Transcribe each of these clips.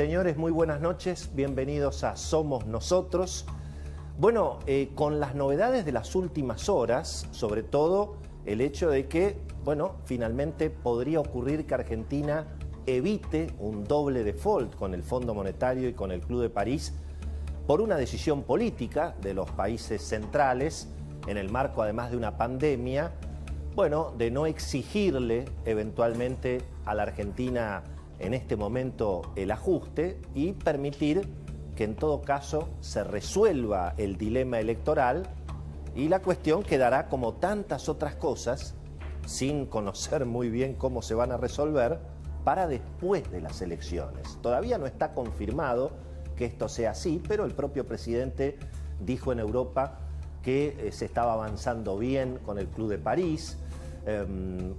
Señores, muy buenas noches, bienvenidos a Somos Nosotros. Bueno, con las novedades de las últimas horas, sobre todo el hecho de que, bueno, finalmente podría ocurrir que Argentina evite un doble default con el Fondo Monetario y con el Club de París por una decisión política de los países centrales, en el marco además de una pandemia, bueno, de no exigirle eventualmente a la Argentina en este momento el ajuste y permitir que en todo caso se resuelva el dilema electoral y la cuestión quedará como tantas otras cosas, sin conocer muy bien cómo se van a resolver, para después de las elecciones. Todavía no está confirmado que esto sea así, pero el propio presidente dijo en Europa que se estaba avanzando bien con el Club de París.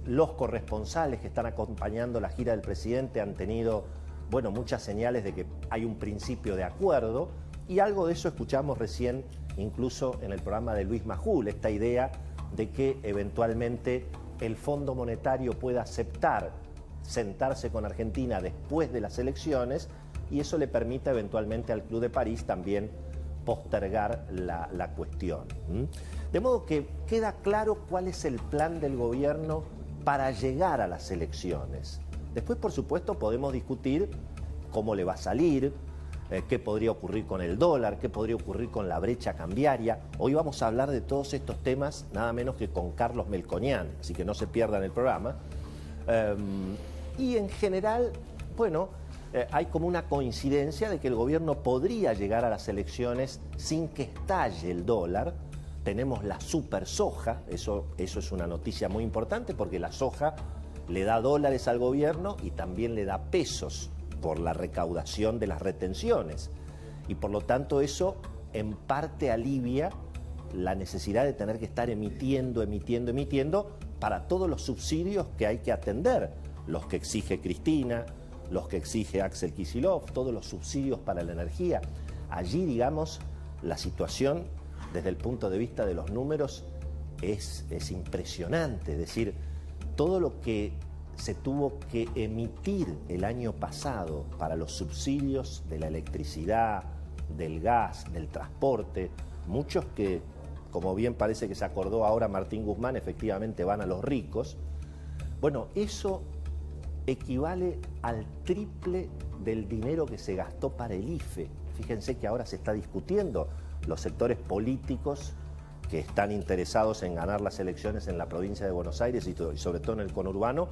Los corresponsales que están acompañando la gira del presidente han tenido, bueno, muchas señales de que hay un principio de acuerdo, y algo de eso escuchamos recién incluso en el programa de Luis Majul, esta idea de que eventualmente el Fondo Monetario pueda aceptar sentarse con Argentina después de las elecciones y eso le permita eventualmente al Club de París también postergar la cuestión. De modo que queda claro cuál es el plan del gobierno para llegar a las elecciones. Después, por supuesto, podemos discutir cómo le va a salir, qué podría ocurrir con el dólar, qué podría ocurrir con la brecha cambiaria. Hoy vamos a hablar de todos estos temas, nada menos que con Carlos Melconian, así que no se pierdan el programa. Y en general, bueno, hay como una coincidencia de que el gobierno podría llegar a las elecciones sin que estalle el dólar. Tenemos la super soja, eso es una noticia muy importante porque la soja le da dólares al gobierno y también le da pesos por la recaudación de las retenciones. Y por lo tanto eso en parte alivia la necesidad de tener que estar emitiendo para todos los subsidios que hay que atender, los que exige Cristina, los que exige Axel Kicillof, todos los subsidios para la energía. Allí, digamos, la situación desde el punto de vista de los números es impresionante. Es decir, todo lo que se tuvo que emitir el año pasado para los subsidios de la electricidad, del gas, del transporte, muchos que, como bien parece que se acordó ahora Martín Guzmán, efectivamente van a los ricos. Bueno, eso equivale al triple del dinero que se gastó para el IFE. Fíjense que ahora se está discutiendo, los sectores políticos que están interesados en ganar las elecciones en la provincia de Buenos Aires y sobre todo en el conurbano,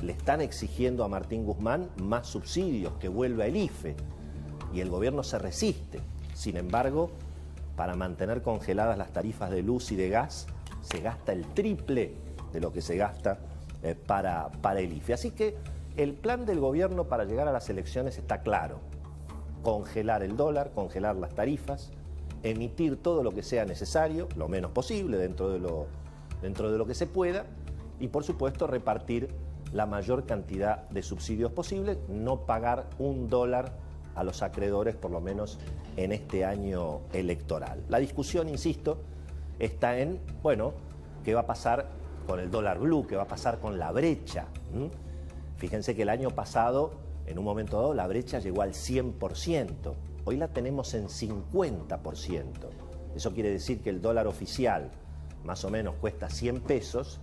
le están exigiendo a Martín Guzmán más subsidios, que vuelva el IFE, y el gobierno se resiste. Sin embargo, para mantener congeladas las tarifas de luz y de gas, se gasta el triple de lo que se gasta para el IFE. Así que el plan del gobierno para llegar a las elecciones está claro: congelar el dólar, congelar las tarifas, emitir todo lo que sea necesario, lo menos posible dentro de lo que se pueda, y por supuesto repartir la mayor cantidad de subsidios posible, no pagar $1 a los acreedores, por lo menos en este año electoral. La discusión, insisto, está en, bueno, qué va a pasar con el dólar blue, qué va a pasar con la brecha. Fíjense que el año pasado, en un momento dado, la brecha llegó al 100%. Hoy la tenemos en 50%. Eso quiere decir que el dólar oficial más o menos cuesta 100 pesos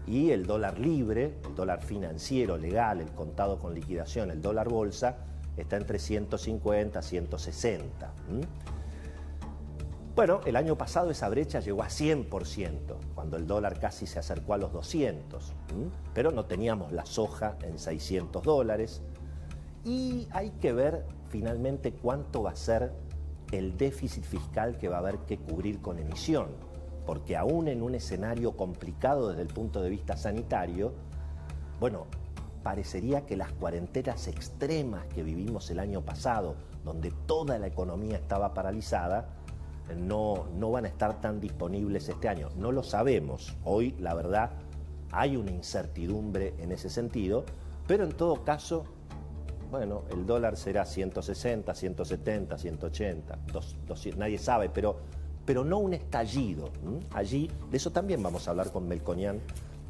y el dólar libre, el dólar financiero, legal, el contado con liquidación, el dólar bolsa, está entre 150 y 160. Bueno, el año pasado esa brecha llegó a 100%, cuando el dólar casi se acercó a los 200. Pero no teníamos la soja en $600. Y hay que ver finalmente cuánto va a ser el déficit fiscal que va a haber que cubrir con emisión. Porque aún en un escenario complicado desde el punto de vista sanitario, bueno, parecería que las cuarentenas extremas que vivimos el año pasado, donde toda la economía estaba paralizada, no van a estar tan disponibles este año. No lo sabemos. Hoy, la verdad, hay una incertidumbre en ese sentido, pero en todo caso, bueno, el dólar será 160, 170, 180, 200, nadie sabe, pero no un estallido. Allí, de eso también vamos a hablar con Melconian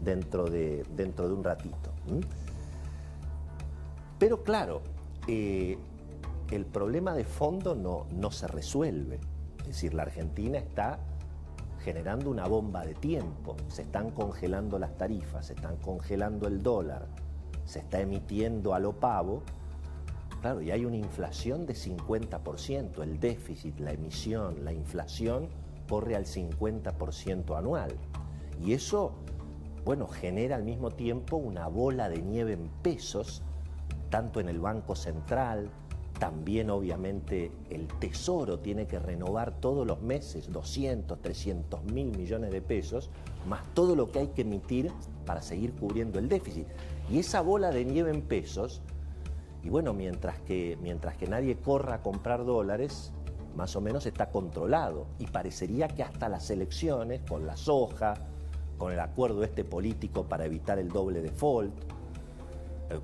dentro de un ratito. Pero claro, el problema de fondo no se resuelve. Es decir, la Argentina está generando una bomba de tiempo. Se están congelando las tarifas, se están congelando el dólar, se está emitiendo a lo pavo. Claro, y hay una inflación de 50%. El déficit, la emisión, la inflación corre al 50% anual. Y eso, bueno, genera al mismo tiempo una bola de nieve en pesos, tanto en el Banco Central, también obviamente el Tesoro tiene que renovar todos los meses 200, 300 mil millones de pesos, más todo lo que hay que emitir para seguir cubriendo el déficit. Y esa bola de nieve en pesos, y bueno, mientras que nadie corra a comprar dólares, más o menos está controlado. Y parecería que hasta las elecciones, con la soja, con el acuerdo este político para evitar el doble default,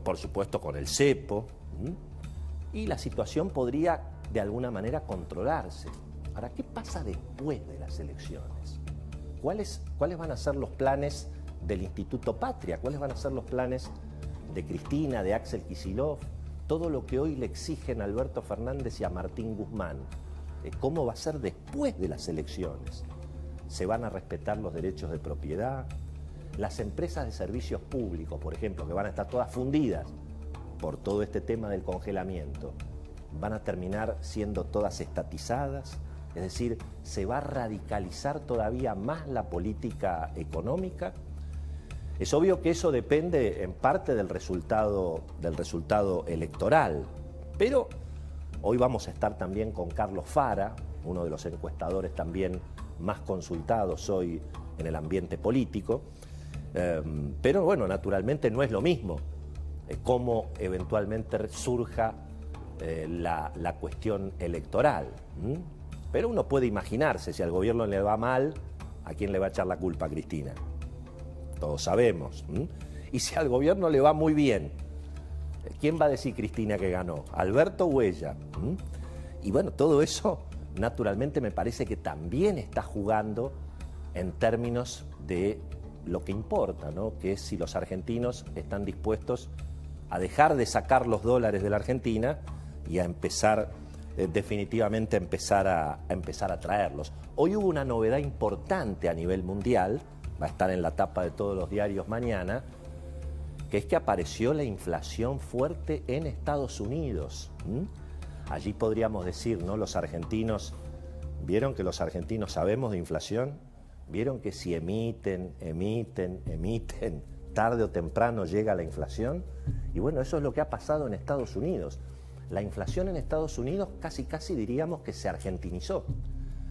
por supuesto con el cepo, y la situación podría de alguna manera controlarse. Ahora, ¿qué pasa después de las elecciones? ¿Cuáles van a ser los planes del Instituto Patria? ¿Cuáles van a ser los planes de Cristina, de Axel Kicillof? Todo lo que hoy le exigen a Alberto Fernández y a Martín Guzmán. ¿Cómo va a ser después de las elecciones? ¿Se van a respetar los derechos de propiedad? Las empresas de servicios públicos, por ejemplo, que van a estar todas fundidas por todo este tema del congelamiento, van a terminar siendo todas estatizadas. Es decir, ¿se va a radicalizar todavía más la política económica? Es obvio que eso depende en parte del resultado electoral, pero hoy vamos a estar también con Carlos Fara, uno de los encuestadores también más consultados hoy en el ambiente político, pero bueno, naturalmente no es lo mismo cómo eventualmente surja la cuestión electoral. Pero uno puede imaginarse, si al gobierno le va mal, ¿a quién le va a echar la culpa? A Cristina. Todos sabemos. Y si al gobierno le va muy bien, ¿quién va a decir Cristina que ganó? ¿Alberto o ella? Y bueno, todo eso naturalmente me parece que también está jugando en términos de lo que importa, ¿no? Que es si los argentinos están dispuestos a dejar de sacar los dólares de la Argentina y a empezar, definitivamente a empezar a traerlos. Hoy hubo una novedad importante a nivel mundial, va a estar en la tapa de todos los diarios mañana, que es que apareció la inflación fuerte en Estados Unidos. Allí podríamos decir, ¿no? Los argentinos, ¿vieron que los argentinos sabemos de inflación? ¿Vieron que si emiten, tarde o temprano llega la inflación? Y bueno, eso es lo que ha pasado en Estados Unidos. La inflación en Estados Unidos casi diríamos que se argentinizó.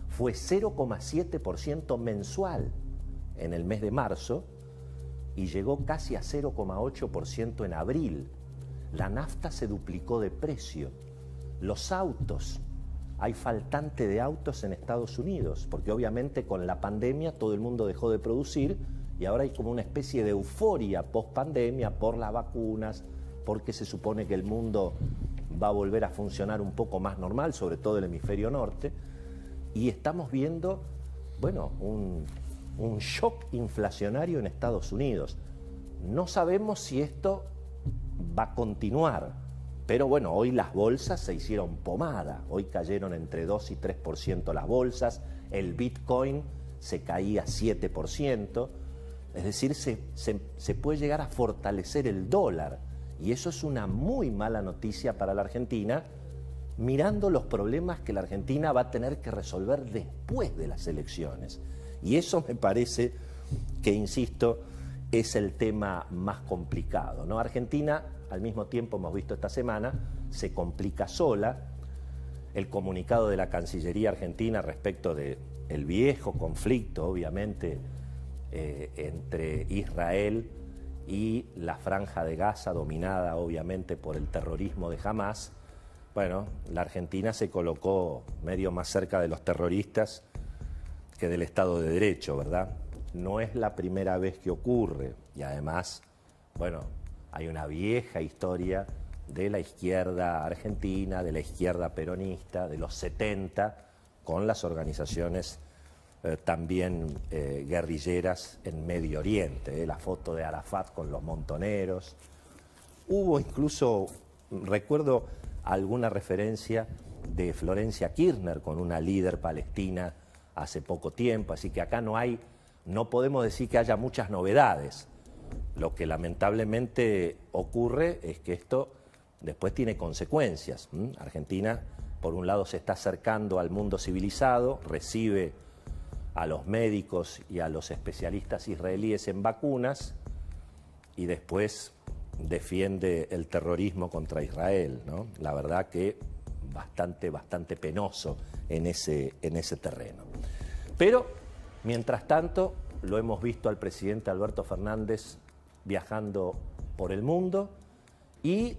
Fue 0,7% mensual en el mes de marzo y llegó casi a 0,8% en abril. La nafta se duplicó de precio. Los autos, hay faltante de autos en Estados Unidos, porque obviamente con la pandemia todo el mundo dejó de producir y ahora hay como una especie de euforia post-pandemia por las vacunas, porque se supone que el mundo va a volver a funcionar un poco más normal, sobre todo el hemisferio norte, y estamos viendo, bueno, un shock inflacionario en Estados Unidos. No sabemos si esto va a continuar, pero bueno, hoy las bolsas se hicieron pomada, hoy cayeron entre 2 y 3% las bolsas, el Bitcoin se caía 7%, es decir, se puede llegar a fortalecer el dólar, y eso es una muy mala noticia para la Argentina, mirando los problemas que la Argentina va a tener que resolver después de las elecciones. Y eso me parece que, insisto, es el tema más complicado, ¿no? Argentina, al mismo tiempo, hemos visto esta semana, se complica sola. El comunicado de la Cancillería argentina respecto del viejo conflicto, obviamente, entre Israel y la Franja de Gaza, dominada obviamente por el terrorismo de Hamás. Bueno, la Argentina se colocó medio más cerca de los terroristas que del Estado de Derecho, ¿verdad? No es la primera vez que ocurre y además, bueno, hay una vieja historia de la izquierda argentina, de la izquierda peronista, de los 70, con las organizaciones también guerrilleras en Medio Oriente, la foto de Arafat con los montoneros. Hubo incluso, recuerdo alguna referencia de Florencia Kirchner con una líder palestina hace poco tiempo, así que acá no podemos decir que haya muchas novedades. Lo que lamentablemente ocurre es que esto después tiene consecuencias. Argentina, por un lado, se está acercando al mundo civilizado, recibe a los médicos y a los especialistas israelíes en vacunas y después defiende el terrorismo contra Israel, ¿no? La verdad que bastante penoso en ese terreno. Pero, mientras tanto, lo hemos visto al presidente Alberto Fernández viajando por el mundo y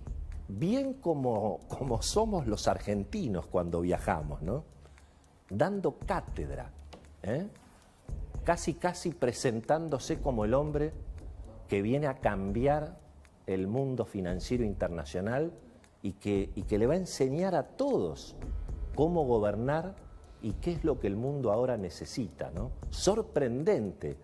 bien como somos los argentinos cuando viajamos, ¿no? Dando cátedra, casi presentándose como el hombre que viene a cambiar el mundo financiero internacional y que le va a enseñar a todos cómo gobernar y qué es lo que el mundo ahora necesita, ¿no? Sorprendente